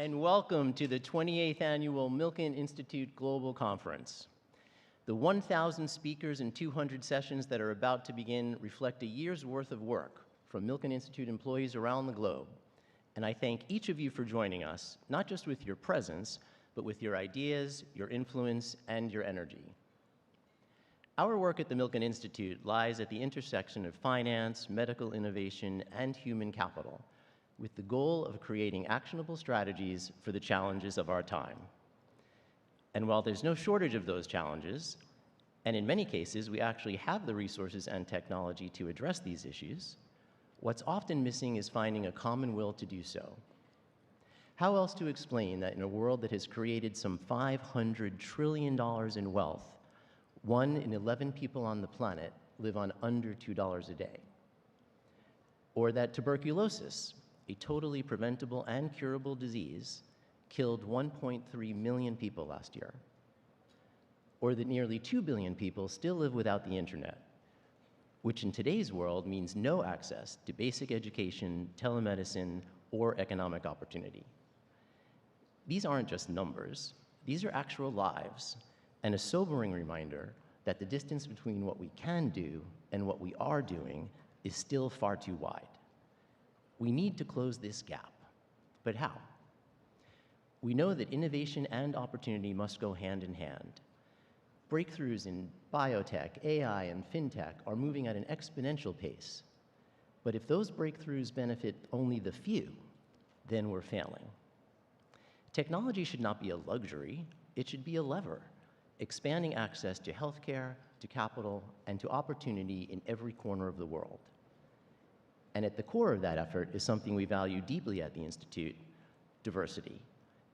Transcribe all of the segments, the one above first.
and welcome to the 28th Annual Milken Institute Global Conference. The 1,000 speakers and 200 sessions that are about to begin reflect a year's worth of work from Milken Institute employees around the globe, and I thank each of you for joining us, not just with your presence, but with your ideas, your influence, and your energy. Our work at the Milken Institute lies at the intersection of finance, medical innovation, and human capital, with the goal of creating actionable strategies for the challenges of our time. And while there's no shortage of those challenges, and in many cases we actually have the resources and technology to address these issues, what's often missing is finding a common will to do so. How else to explain that in a world that has created some $500 trillion in wealth, 1 in 11 people on the planet live on under $2 a day? Or that tuberculosis, a totally preventable and curable disease, killed 1.3 million people last year. Or that nearly 2 billion people still live without the internet, which in today's world means no access to basic education, telemedicine, or economic opportunity. These aren't just numbers, these are actual lives, and a sobering reminder that the distance between what we can do and what we are doing is still far too wide. We need to close this gap, but how? We know that innovation and opportunity must go hand in hand. Breakthroughs in biotech, AI, and fintech are moving at an exponential pace. But if those breakthroughs benefit only the few, then we're failing. Technology should not be a luxury, it should be a lever, expanding access to healthcare, to capital, and to opportunity in every corner of the world. And at the core of that effort is something we value deeply at the Institute: diversity,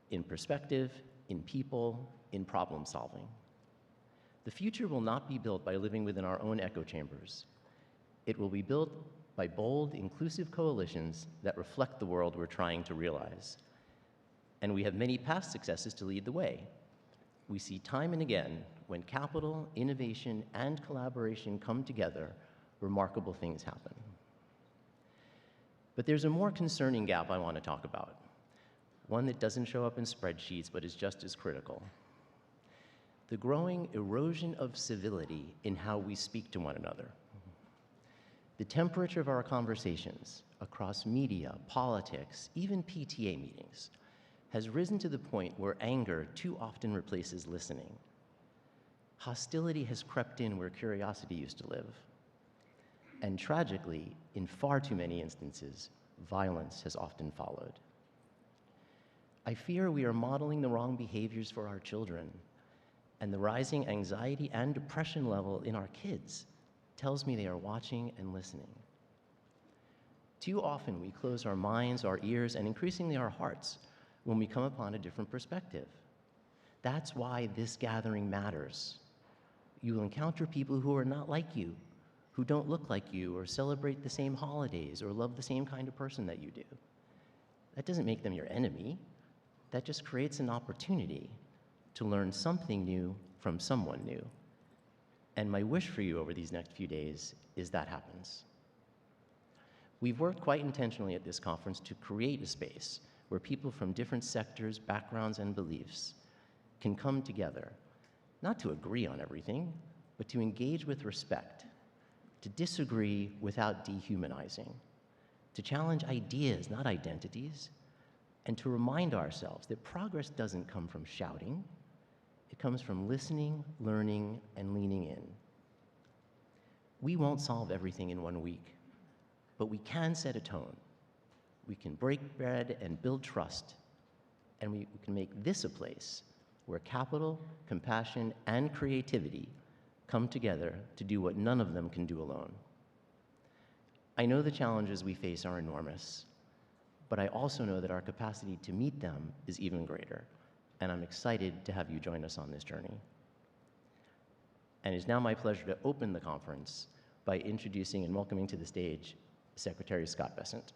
in perspective, in people, in problem solving. The future will not be built by living within our own echo chambers. It will be built by bold, inclusive coalitions that reflect the world we're trying to realize. And we have many past successes to lead the way. We see time and again, when capital, innovation, and collaboration come together, remarkable things happen. But there's a more concerning gap I want to talk about, one that doesn't show up in spreadsheets but is just as critical: the growing erosion of civility in how we speak to one another. The temperature of our conversations across media, politics, even PTA meetings, has risen to the point where anger too often replaces listening. Hostility has crept in where curiosity used to live. And tragically, in far too many instances, violence has often followed. I fear we are modeling the wrong behaviors for our children, and the rising anxiety and depression level in our kids tells me they are watching and listening. Too often we close our minds, our ears, and increasingly our hearts when we come upon a different perspective. That's why this gathering matters. You will encounter people who are not like you, who don't look like you, or celebrate the same holidays, or love the same kind of person that you do. That doesn't make them your enemy. That just creates an opportunity to learn something new from someone new. And my wish for you over these next few days is that happens. We've worked quite intentionally at this conference to create a space where people from different sectors, backgrounds, and beliefs can come together, not to agree on everything, but to engage with respect, to disagree without dehumanizing, to challenge ideas, not identities, and to remind ourselves that progress doesn't come from shouting, it comes from listening, learning, and leaning in. We won't solve everything in 1 week, but we can set a tone. We can break bread and build trust, and we can make this a place where capital, compassion, and creativity come together to do what none of them can do alone. I know the challenges we face are enormous, but I also know that our capacity to meet them is even greater, and I'm excited to have you join us on this journey. And it's now my pleasure to open the conference by introducing and welcoming to the stage Secretary Scott Bessent.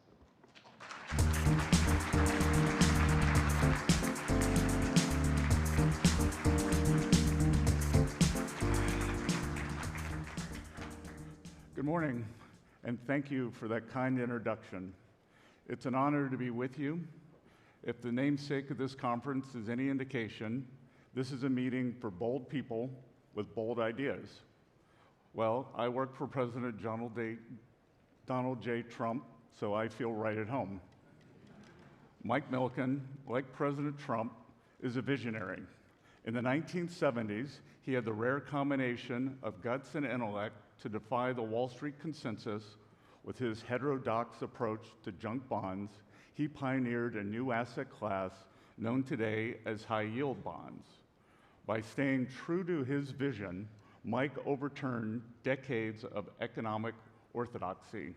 Good morning, and thank you for that kind introduction. It's an honor to be with you If the namesake of this conference is any indication, this is a meeting for bold people with bold ideas. Well, I work for President Donald J. Trump, so I feel right at home. Mike Milken, like President Trump, is a visionary. In the 1970s, he had the rare combination of guts and intellect to defy the Wall Street consensus. With his heterodox approach to junk bonds, he pioneered a new asset class known today as high-yield bonds. By staying true to his vision, Mike overturned decades of economic orthodoxy.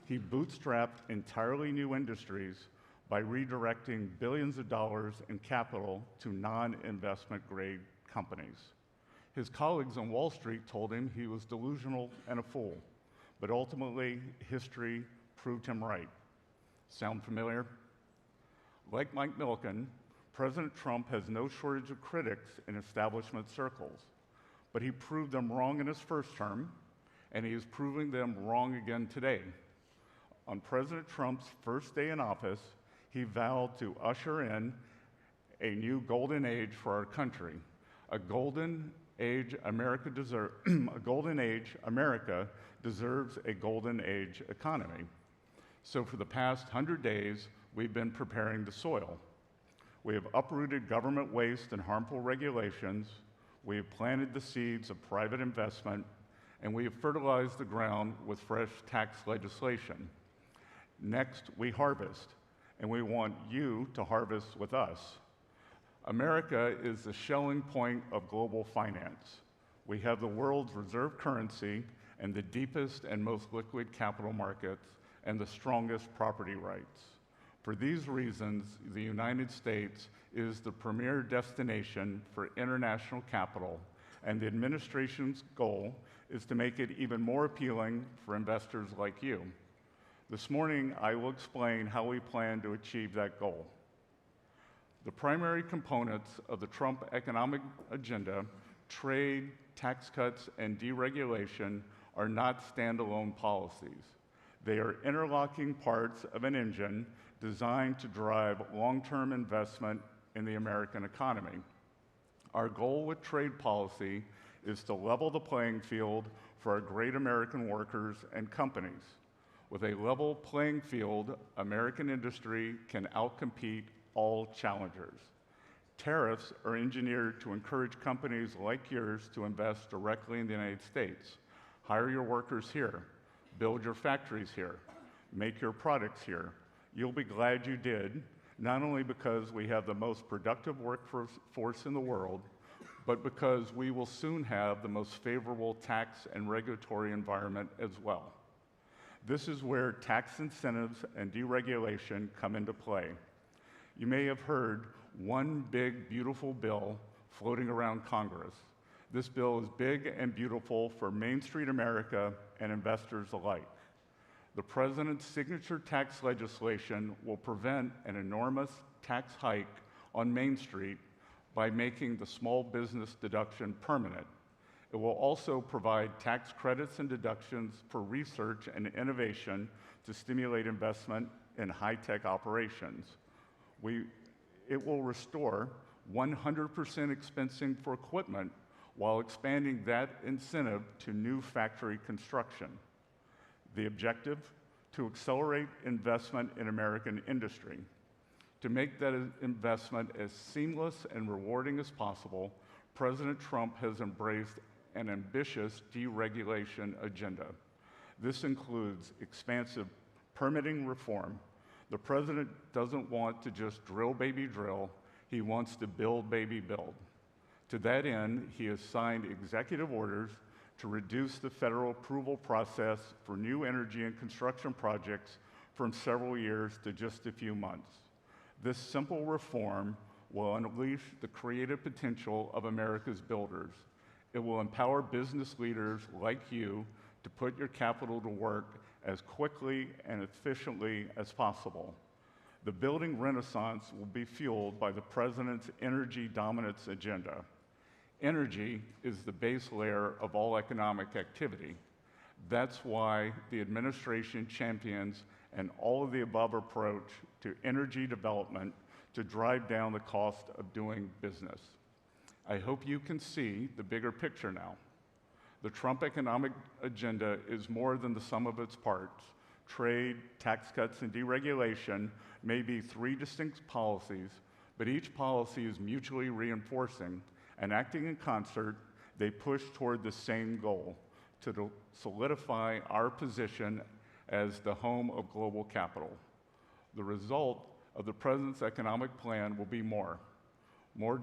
He bootstrapped entirely new industries by redirecting billions of dollars in capital to non-investment grade companies. His colleagues on Wall Street told him he was delusional and a fool, but ultimately, history proved him right. Sound familiar? Like Mike Milken, President Trump has no shortage of critics in establishment circles, but he proved them wrong in his first term, and he is proving them wrong again today. On President Trump's first day in office, he vowed to usher in a new golden age for our country, a golden age America deserves a golden age economy. So for the past 100 days, we've been preparing the soil. We have uprooted government waste and harmful regulations. We have planted the seeds of private investment, and we have fertilized the ground with fresh tax legislation. Next, we harvest, and we want you to harvest with us. America is the Schelling point of global finance. We have the world's reserve currency and the deepest and most liquid capital markets and the strongest property rights. For these reasons, the United States is the premier destination for international capital, and the administration's goal is to make it even more appealing for investors like you. This morning, I will explain how we plan to achieve that goal. The primary components of the Trump economic agenda, trade, tax cuts, and deregulation, are not standalone policies. They are interlocking parts of an engine designed to drive long-term investment in the American economy. Our goal with trade policy is to level the playing field for our great American workers and companies. With a level playing field, American industry can outcompete all challengers. Tariffs are engineered to encourage companies like yours to invest directly in the United States. Hire your workers here, build your factories here, make your products here. You'll be glad you did, not only because we have the most productive workforce in the world, but because we will soon have the most favorable tax and regulatory environment as well. This is where tax incentives and deregulation come into play. You may have heard one big, beautiful bill floating around Congress. This bill is big and beautiful for Main Street America and investors alike. The president's signature tax legislation will prevent an enormous tax hike on Main Street by making the small business deduction permanent. It will also provide tax credits and deductions for research and innovation to stimulate investment in high-tech operations. It will restore 100% expensing for equipment while expanding that incentive to new factory construction. The objective? To accelerate investment in American industry. To make that investment as seamless and rewarding as possible, President Trump has embraced an ambitious deregulation agenda. This includes expansive permitting reform. The president doesn't want to just drill, baby, drill. He wants to build, baby, build. To that end, he has signed executive orders to reduce the federal approval process for new energy and construction projects from several years to just a few months. This simple reform will unleash the creative potential of America's builders. It will empower business leaders like you to put your capital to work as quickly and efficiently as possible. The building renaissance will be fueled by the president's energy dominance agenda. Energy is the base layer of all economic activity. That's why the administration champions an all-of-the-above approach to energy development to drive down the cost of doing business. I hope you can see the bigger picture now. The Trump economic agenda is more than the sum of its parts. Trade, tax cuts, and deregulation may be three distinct policies, but each policy is mutually reinforcing, and acting in concert, they push toward the same goal, to solidify our position as the home of global capital. The result of the President's economic plan will be more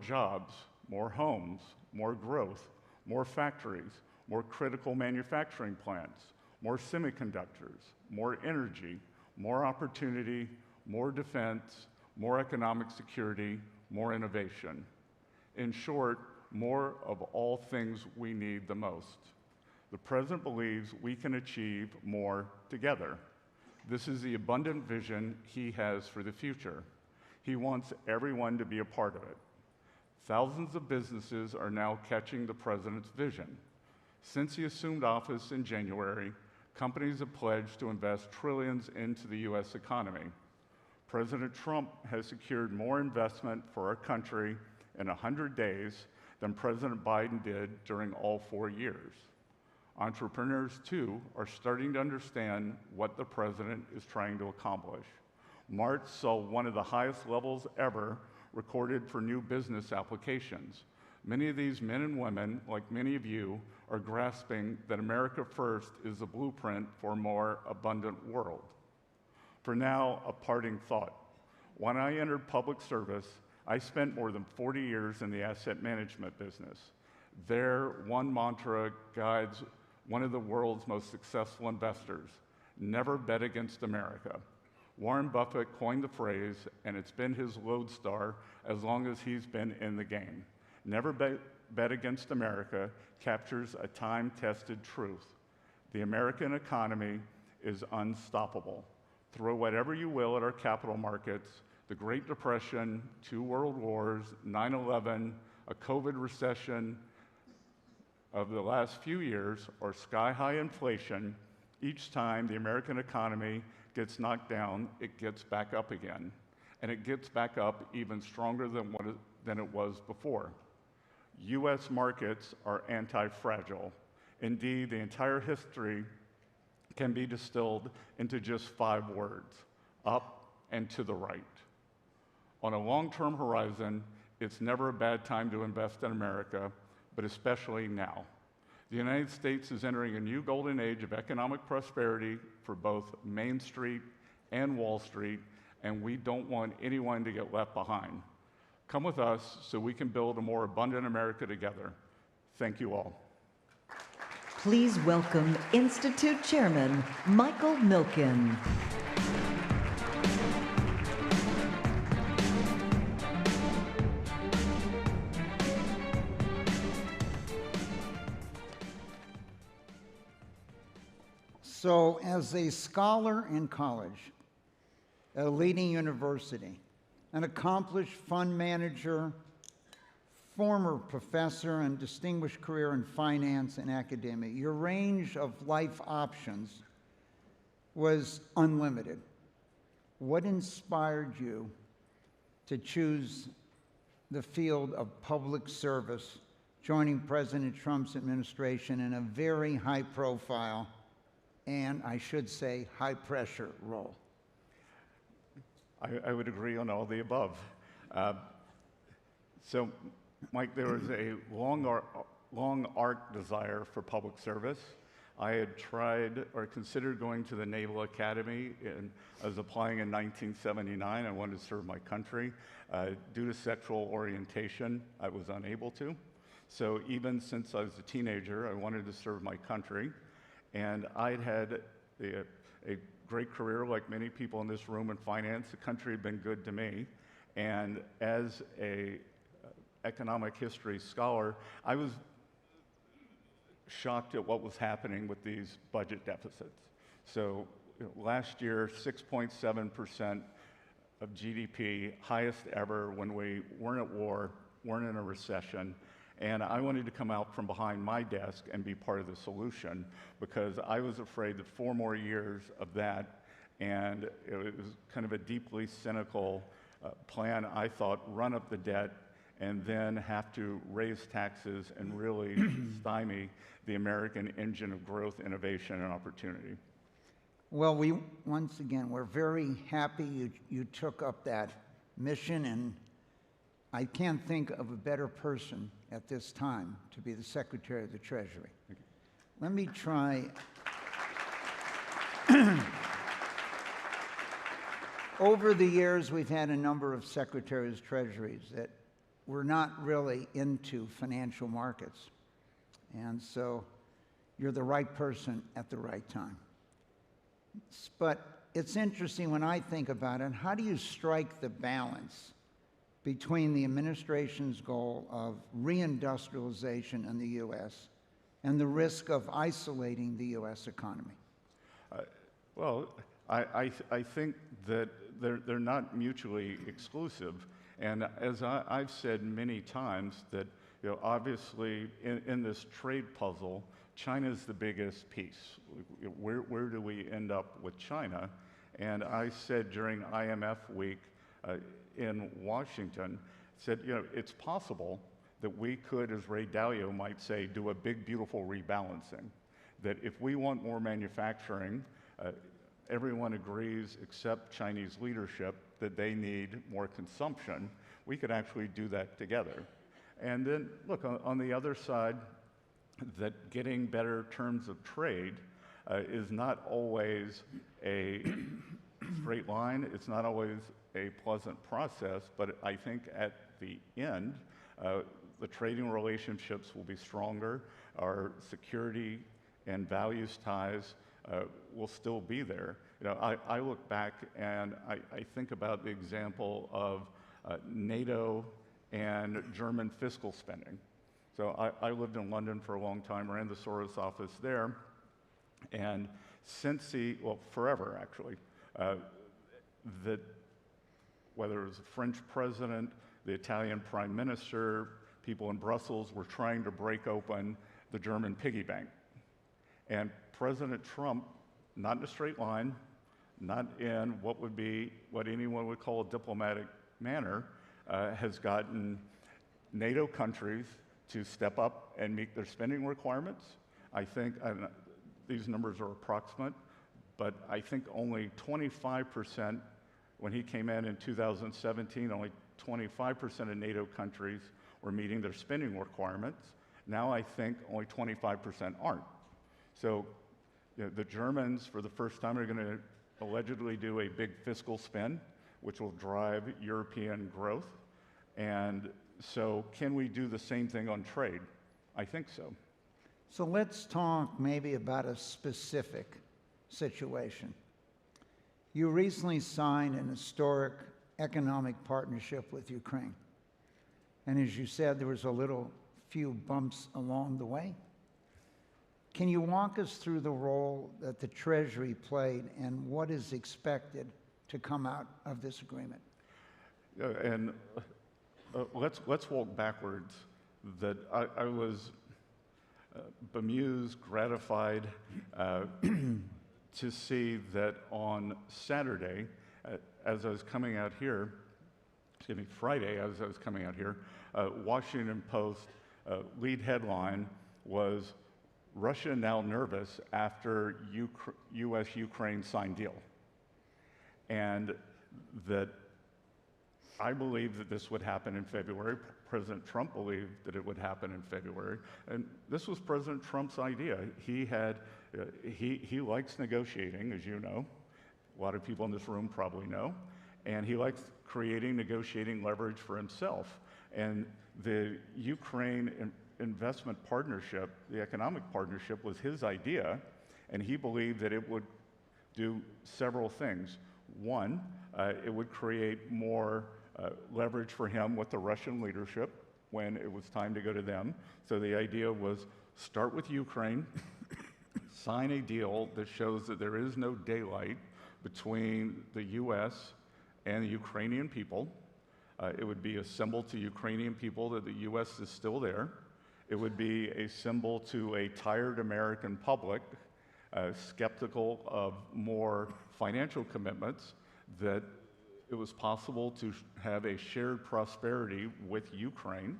jobs, more homes, more growth, more factories, more critical manufacturing plants, more semiconductors, more energy, more opportunity, more defense, more economic security, more innovation. In short, more of all things we need the most. The President believes we can achieve more together. This is the abundant vision he has for the future. He wants everyone to be a part of it. Thousands of businesses are now catching the President's vision. Since he assumed office in January, companies have pledged to invest trillions into the U.S. economy. President Trump has secured more investment for our country in 100 days than President Biden did during all 4 years. Entrepreneurs, too, are starting to understand what the President is trying to accomplish. March saw one of the highest levels ever recorded for new business applications. Many of these men and women, like many of you, are grasping that America First is the blueprint for a more abundant world. For now, a parting thought. When I entered public service, I spent more than 40 years in the asset management business. There, one mantra guides one of the world's most successful investors: never bet against America. Warren Buffett coined the phrase, and it's been his lodestar as long as he's been in the game. Never bet against America captures a time-tested truth. The American economy is unstoppable. Throw whatever you will at our capital markets: the Great Depression, 2 world wars, 9/11, a COVID recession of the last few years, or sky-high inflation. Each time the American economy gets knocked down, it gets back up again. And it gets back up even stronger than it was before. U.S. markets are anti-fragile. Indeed, the entire history can be distilled into just 5 words: up and to the right. On a long-term horizon, it's never a bad time to invest in America, but especially now. The United States is entering a new golden age of economic prosperity for both Main Street and Wall Street, and we don't want anyone to get left behind. Come with us so we can build a more abundant America together. Thank you all. Please welcome Institute Chairman Michael Milken. So, as a scholar in college at a leading university, an accomplished fund manager, former professor, and distinguished career in finance and academia, your range of life options was unlimited. What inspired you to choose the field of public service, joining President Trump's administration in a very high-profile and, I should say, high-pressure role? I would agree on all the above. So, Mike, there was a long arc desire for public service. I had tried or considered going to the Naval Academy, and I was applying in 1979. I wanted to serve my country. Due to sexual orientation, I was unable to. So even since I was a teenager, I wanted to serve my country. And I'd had a great career, like many people in this room, in finance. The country had been good to me. And as a economic history scholar, I was shocked at what was happening with these budget deficits. So last year, 6.7% of GDP, highest ever when we weren't at war, weren't in a recession. And I wanted to come out from behind my desk and be part of the solution, because I was afraid that 4 more years of that, and it was kind of a deeply cynical plan, I thought, run up the debt and then have to raise taxes and really stymie the American engine of growth, innovation, and opportunity. Well, once again, we're very happy you took up that mission, and I can't think of a better person at this time to be the Secretary of the Treasury. Let me try. Over the years, we've had a number of Secretaries of Treasuries that were not really into financial markets. And so you're the right person at the right time. But it's interesting when I think about it, how do you strike the balance between the administration's goal of reindustrialization in the U.S. and the risk of isolating the U.S. economy? Well, I think that they're not mutually exclusive. And as I've said many times, that obviously in this trade puzzle, China's the biggest piece. Where do we end up with China? And I said during IMF week in Washington, said, it's possible that we could, as Ray Dalio might say, do a big, beautiful rebalancing. That if we want more manufacturing, everyone agrees except Chinese leadership that they need more consumption. We could actually do that together. And then, look, on the other side, that getting better terms of trade is not always a straight line. It's not always a pleasant process, but I think at the end, the trading relationships will be stronger. Our security and values ties will still be there. I look back and I think about the example of NATO and German fiscal spending. So I lived in London for a long time, ran the Soros office there, and since forever actually, that whether it was the French president, the Italian prime minister, people in Brussels were trying to break open the German piggy bank. And President Trump, not in a straight line, not in what anyone would call a diplomatic manner, has gotten NATO countries to step up and meet their spending requirements. I think, these numbers are approximate, but I think only 25%, when he came in 2017, only 25% of NATO countries were meeting their spending requirements. Now I think only 25% aren't. So the Germans, for the first time, are going to allegedly do a big fiscal spend, which will drive European growth. And so can we do the same thing on trade? I think so. So let's talk maybe about a specific situation. You recently signed an historic economic partnership with Ukraine. And as you said, there was a few bumps along the way. Can you walk us through the role that the Treasury played and what is expected to come out of this agreement? And let's walk backwards. That I was bemused, gratified to see that on Saturday, as I was coming out here, Friday, as I was coming out here, Washington Post lead headline was, "Russia now nervous after U.S.-Ukraine signed deal." And that I believed that this would happen in February. President Trump believed that it would happen in February. And this was President Trump's idea. He likes negotiating, as you know. A lot of people in this room probably know. And he likes creating negotiating leverage for himself. And the Ukraine investment partnership, the economic partnership, was his idea, and he believed that it would do several things. One, it would create more leverage for him with the Russian leadership when it was time to go to them. So the idea was start with Ukraine, sign a deal that shows that there is no daylight between the U.S. and the Ukrainian people. It would be a symbol to Ukrainian people that the U.S. is still there. It would be a symbol to a tired American public, skeptical of more financial commitments, that it was possible to have a shared prosperity with Ukraine,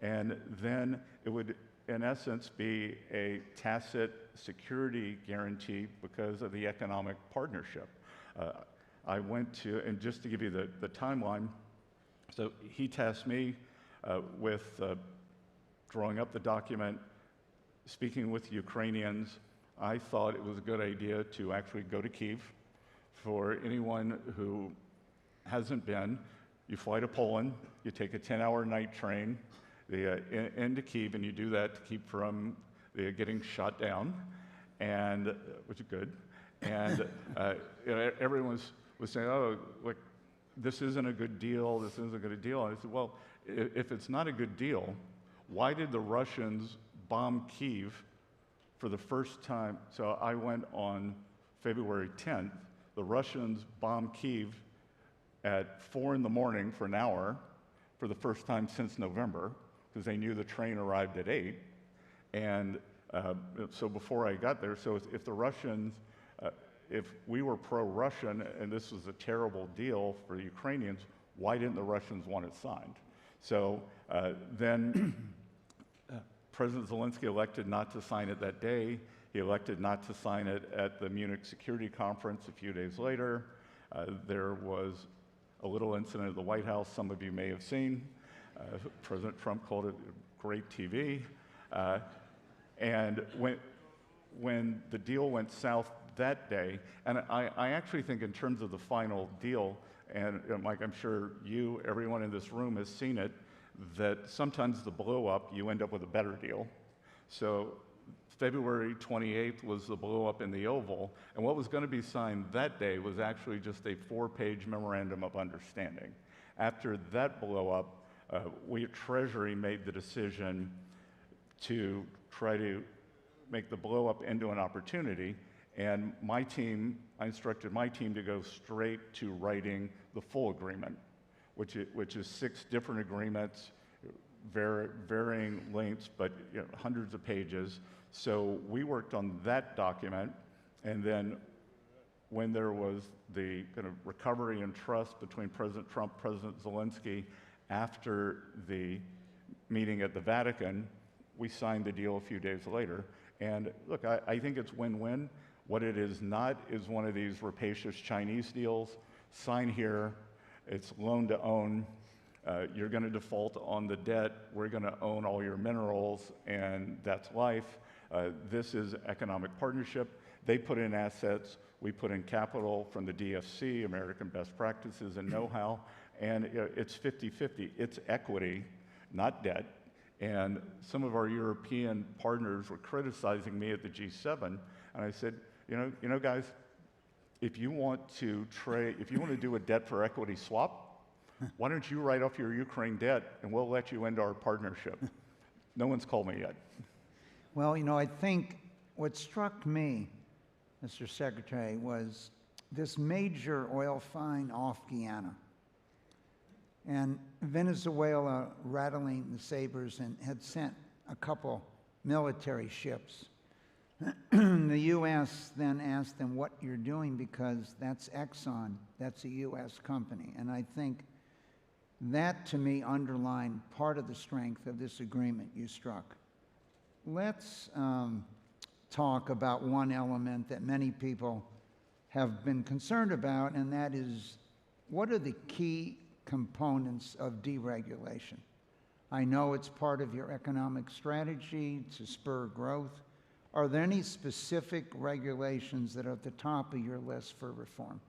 and then it would, in essence, be a tacit security guarantee because of the economic partnership. I went to, and just to give you the timeline, so he tasked me with drawing up the document, speaking with Ukrainians. I thought it was a good idea to actually go to Kyiv. For anyone who hasn't been, you fly to Poland, you take a 10-hour night train into Kyiv, and you do that to keep from getting shot down, and which is good. And everyone was saying, "Oh, like this isn't a good deal. This isn't a good deal." And I said, "Well, if it's not a good deal, why did the Russians bomb Kyiv for the first time?" So I went on February 10th. The Russians bombed Kyiv at 4 in the morning for an hour for the first time since November, because they knew the train arrived at 8. And so before I got there, so if the Russians, if we were pro-Russian and this was a terrible deal for the Ukrainians, why didn't the Russians want it signed? So then President Zelensky elected not to sign it that day. He elected not to sign it at the Munich Security Conference a few days later. There was a little incident at the White House some of you may have seen. President Trump called it great TV. And when the deal went south that day, and I actually think in terms of the final deal, and Mike, I'm sure you, everyone in this room has seen it, that sometimes the blow up, you end up with a better deal. So February 28th was the blow up in the Oval, and what was going to be signed that day was actually just a 4-page memorandum of understanding. After that blow up, we at Treasury made the decision to try to make the blow up into an opportunity, and my team, I instructed my team to go straight to writing the full agreement, which is 6 different agreements, varying lengths, but hundreds of pages. So we worked on that document, and then when there was the kind of recovery and trust between President Trump, President Zelensky, after the meeting at the Vatican, we signed the deal a few days later. And look, I think it's win-win. What it is not is one of these rapacious Chinese deals. Sign here, it's loan to own. You're going to default on the debt. We're going to own all your minerals, and that's life. This is economic partnership. They put in assets. We put in capital from the DFC, American Best Practices and know-how, and it's 50-50. It's equity, not debt. And some of our European partners were criticizing me at the G7, and I said, you know, guys, if you want to do a debt for equity swap, why don't you write off your Ukraine debt, and we'll let you into our partnership. No one's called me yet. Well, I think what struck me, Mr. Secretary, was this major oil find off Guyana. And Venezuela rattling the sabers and had sent a couple military ships. The U.S. then asked them what you're doing because that's Exxon, that's a U.S. company. And I think that, to me, underlined part of the strength of this agreement you struck. Let's talk about one element that many people have been concerned about, and that is, what are the key components of deregulation? I know it's part of your economic strategy to spur growth. Are there any specific regulations that are at the top of your list for reform?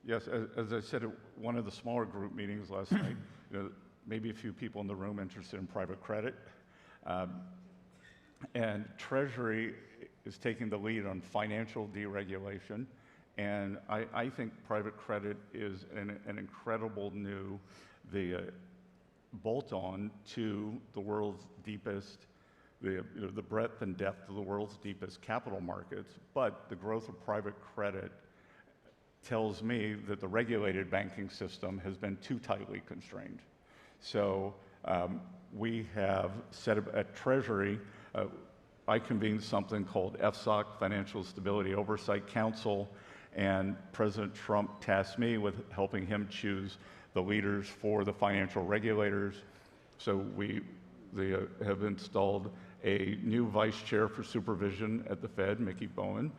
Yes, as I said at one of the smaller group meetings last night, maybe a few people in the room interested in private credit. And Treasury is taking the lead on financial deregulation. And I think private credit is an incredible new bolt-on to the world's deepest, the breadth and depth of the world's deepest capital markets. But the growth of private credit tells me that the regulated banking system has been too tightly constrained. So we have set up at Treasury, I convened something called FSOC, Financial Stability Oversight Council, and President Trump tasked me with helping him choose the leaders for the financial regulators. So they have installed a new vice chair for supervision at the Fed, Mickey Bowman.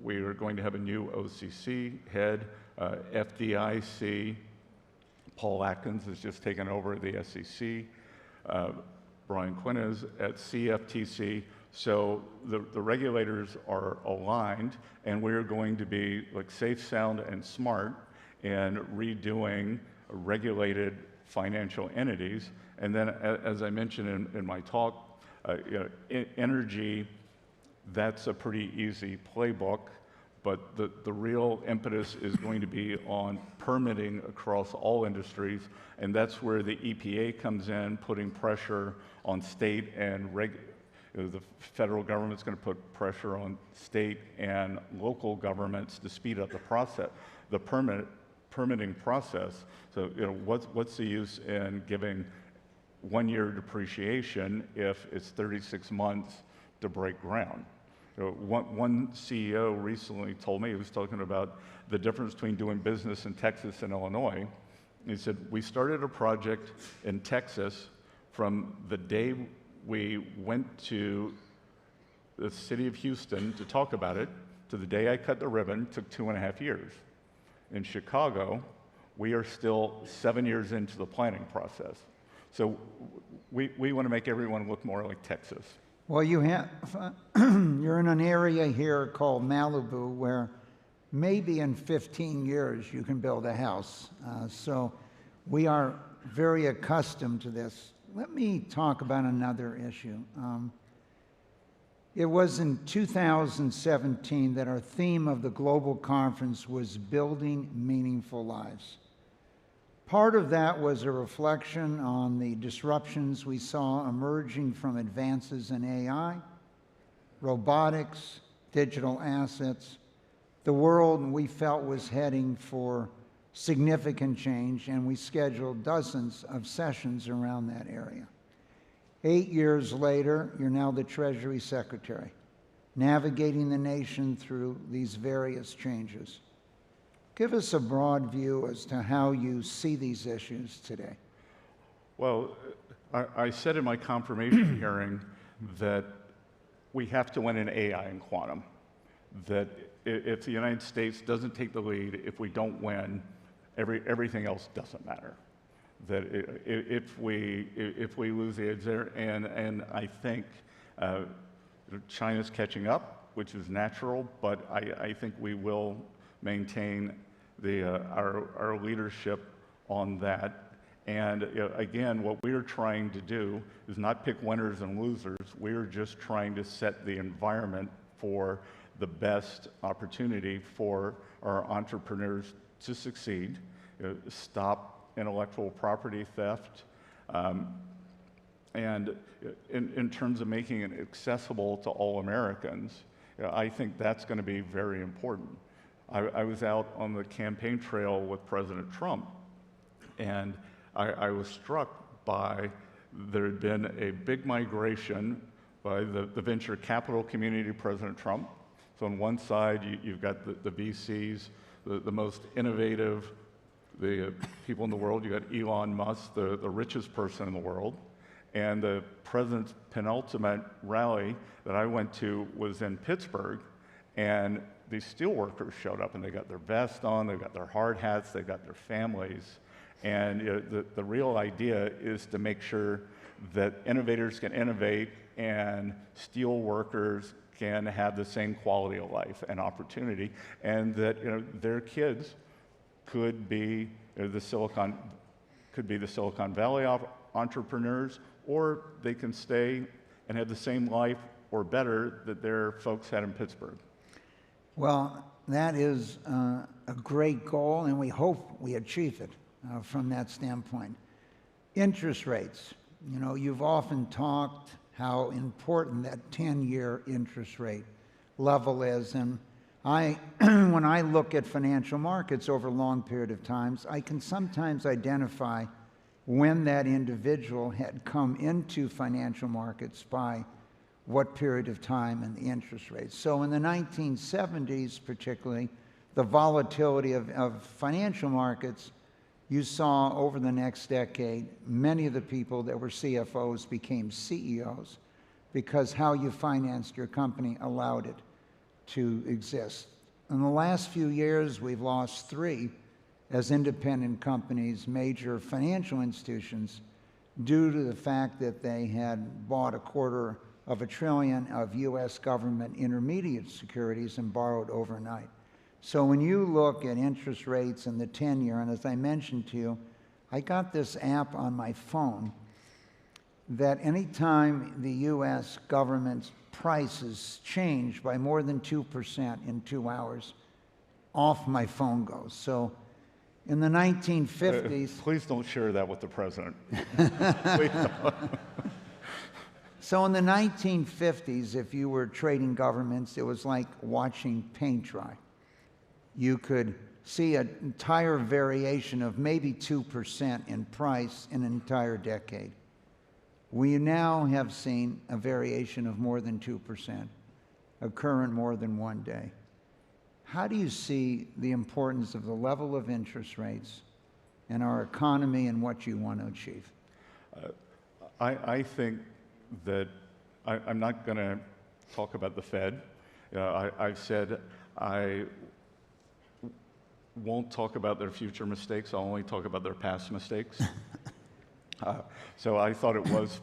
We are going to have a new OCC head, FDIC. Paul Atkins has just taken over the SEC. Brian Quinn is at CFTC. So the regulators are aligned, and we're going to be like safe, sound, and smart in redoing regulated financial entities. And then, as I mentioned in my talk, energy, that's a pretty easy playbook, but the real impetus is going to be on permitting across all industries, and that's where the EPA comes in, putting pressure on state and the federal government's going to put pressure on state and local governments to speed up the process, the permitting process. So, what's the use in giving 1 year depreciation if it's 36 months to break ground? One CEO recently told me, he was talking about the difference between doing business in Texas and Illinois. He said, we started a project in Texas from the day we went to the city of Houston to talk about it to the day I cut the ribbon, took 2.5 years. In Chicago, we are still 7 years into the planning process. So we want to make everyone look more like Texas. Well, you're in an area here called Malibu where maybe in 15 years you can build a house. So we are very accustomed to this. Let me talk about another issue. It was in 2017 that our theme of the global conference was Building Meaningful Lives. Part of that was a reflection on the disruptions we saw emerging from advances in AI, robotics, digital assets. The world we felt was heading for significant change, and we scheduled dozens of sessions around that area. 8 years later, you're now the Treasury Secretary, navigating the nation through these various changes. Give us a broad view as to how you see these issues today. Well, I said in my confirmation hearing that we have to win in AI and quantum, that if the United States doesn't take the lead, if we don't win, everything else doesn't matter. That if we lose the edge there, and I think China's catching up, which is natural, but I think we will maintain our leadership on that. And again, what we're trying to do is not pick winners and losers. We're just trying to set the environment for the best opportunity for our entrepreneurs to succeed, stop intellectual property theft, and in terms of making it accessible to all Americans, I think that's going to be very important. I was out on the campaign trail with President Trump, and I was struck by there had been a big migration by the venture capital community to President Trump. So on one side, you've got the VCs, the most innovative, the people in the world. You got Elon Musk, the richest person in the world. And the president's penultimate rally that I went to was in Pittsburgh, and these steel workers showed up, and they got their vest on, they've got their hard hats, they've got their families. And the real idea is to make sure that innovators can innovate and steel workers can have the same quality of life and opportunity, and that their kids could be the Silicon Valley entrepreneurs, or they can stay and have the same life or better that their folks had in Pittsburgh. Well, that is a great goal, and we hope we achieve it from that standpoint. Interest rates. You've often talked how important that 10-year interest rate level is, and when I look at financial markets over a long period of time, I can sometimes identify when that individual had come into financial markets by what period of time and the interest rates. So in the 1970s particularly, the volatility of financial markets, you saw over the next decade, many of the people that were CFOs became CEOs because how you financed your company allowed it to exist. In the last few years, we've lost 3 as independent companies, major financial institutions, due to the fact that they had bought $250 billion of U.S. government intermediate securities and borrowed overnight. So when you look at interest rates and the 10-year, and as I mentioned to you, I got this app on my phone that anytime the U.S. government's prices change by more than 2% in 2 hours, off my phone goes. So in the 1950s... Please don't share that with the president. Please don't. So in the 1950s, if you were trading governments, it was like watching paint dry. You could see an entire variation of maybe 2% in price in an entire decade. We now have seen a variation of more than 2% occur in more than one day. How do you see the importance of the level of interest rates in our economy and what you want to achieve? I think that I'm not going to talk about the Fed. I've said I won't talk about their future mistakes. I'll only talk about their past mistakes. So I thought it was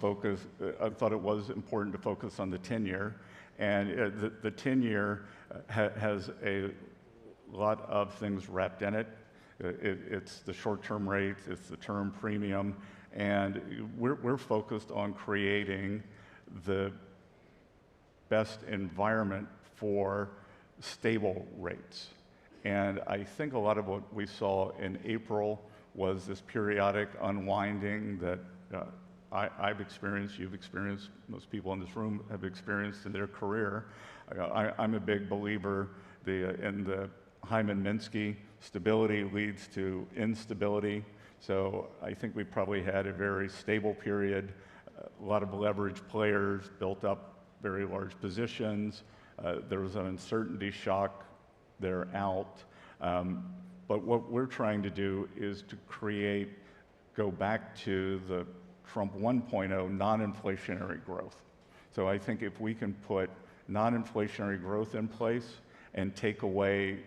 important to focus on the 10-year, and the 10-year has a lot of things wrapped in it. It's the short-term rates, it's the term premium, and we're focused on creating the best environment for stable rates. And I think a lot of what we saw in April was this periodic unwinding that I've experienced, you've experienced, most people in this room have experienced in their career. I'm a big believer in the Hyman-Minsky, stability leads to instability. So I think we probably had a very stable period. A lot of leverage players built up very large positions. There was an uncertainty shock. They're out. But what we're trying to do is to go back to the Trump 1.0 non-inflationary growth. So I think if we can put non-inflationary growth in place and take away,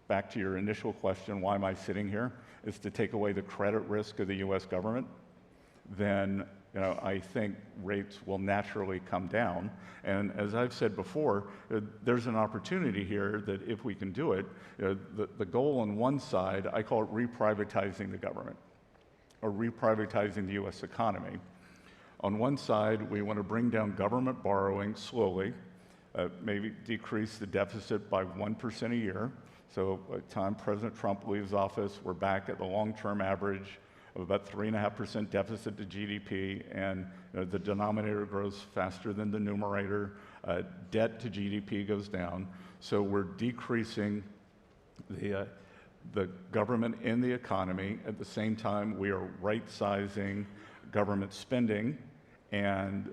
back to your initial question, why am I sitting here, is to take away the credit risk of the U.S. government, then I think rates will naturally come down. And as I've said before, there's an opportunity here that if we can do it, the goal on one side, I call it reprivatizing the government, or reprivatizing the U.S. economy. On one side, we want to bring down government borrowing slowly, maybe decrease the deficit by 1% a year. So by the time President Trump leaves office, we're back at the long-term average of about 3.5% deficit to GDP, and the denominator grows faster than the numerator. Debt to GDP goes down. So we're decreasing the government in the economy. At the same time, we are right-sizing government spending and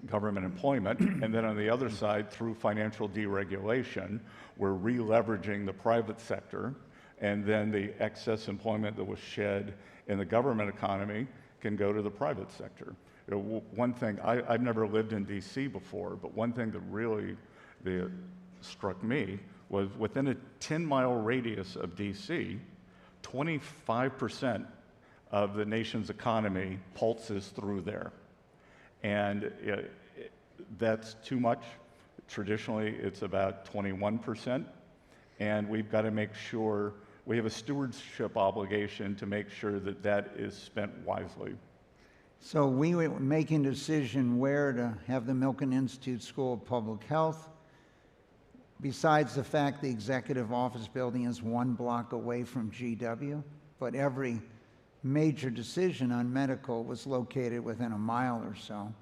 government employment. And then on the other side, through financial deregulation, we're re-leveraging the private sector, and then the excess employment that was shed in the government economy can go to the private sector. One thing, I've never lived in D.C. before, but one thing that really struck me was within a 10-mile radius of D.C., 25% of the nation's economy pulses through there. And that's too much. Traditionally, it's about 21%, and we've got to make sure we have a stewardship obligation to make sure that that is spent wisely. So we were making a decision where to have the Milken Institute School of Public Health. Besides the fact the executive office building is 1 block away from GW, but every major decision on medical was located within a mile or so.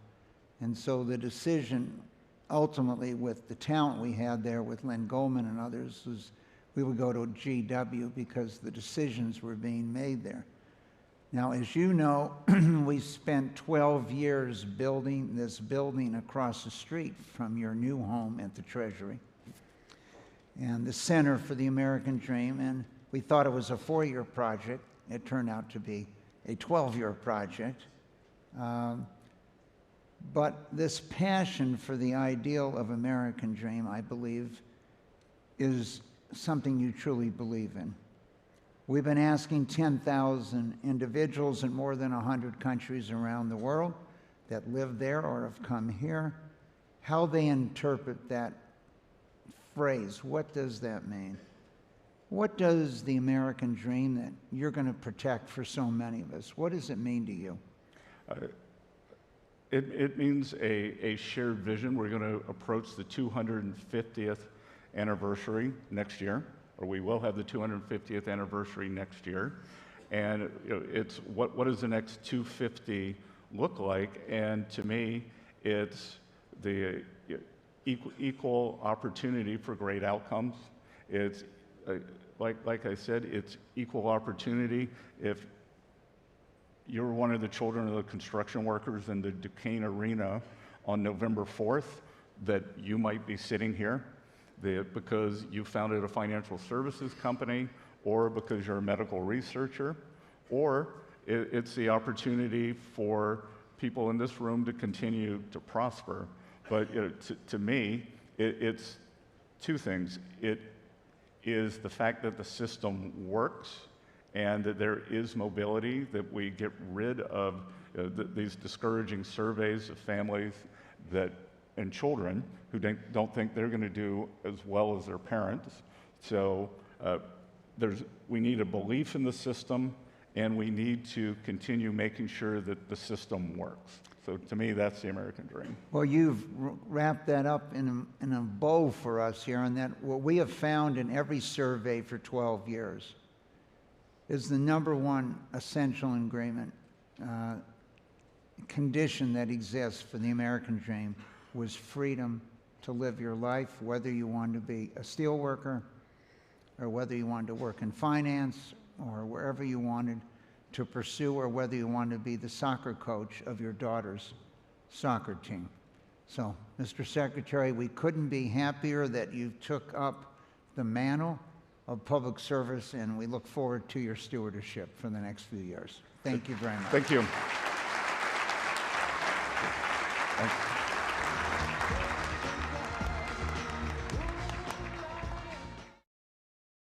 And so the decision ultimately, with the talent we had there with Lynn Goldman and others, was we would go to GW because the decisions were being made there. Now, as you know, we spent 12 years building this building across the street from your new home at the Treasury and the Center for the American Dream, and we thought it was a 4-year project. It turned out to be a 12-year project. But this passion for the ideal of American Dream, I believe, is something you truly believe in. We've been asking 10,000 individuals in more than 100 countries around the world that live there or have come here how they interpret that phrase. What does that mean? What does the American dream that you're going to protect for so many of us, what does it mean to you? It means a shared vision. We're going to approach the 250th anniversary next year, or we will have the 250th anniversary next year. And it's what does the next 250 look like? And to me, it's the equal opportunity for great outcomes. It's like I said, it's equal opportunity. If you're one of the children of the construction workers in the Duquesne Arena on November 4th, that you might be sitting here because you founded a financial services company, or because you're a medical researcher, or it's the opportunity for people in this room to continue to prosper. But to me, it's two things. It is the fact that the system works and that there is mobility, that we get rid of these discouraging surveys of families and children who don't think they're going to do as well as their parents. So we need a belief in the system, and we need to continue making sure that the system works. So to me, that's the American dream. Well, you've wrapped that up in a bow for us here, and that what we have found in every survey for 12 years is the number one essential ingredient, condition that exists for the American dream was freedom to live your life, whether you want to be a steel worker or whether you wanted to work in finance or wherever you wanted to pursue, or whether you want to be the soccer coach of your daughter's soccer team. So, Mr. Secretary, we couldn't be happier that you took up the mantle of public service, and we look forward to your stewardship for the next few years. Thank you very much. Thank you. Thank you.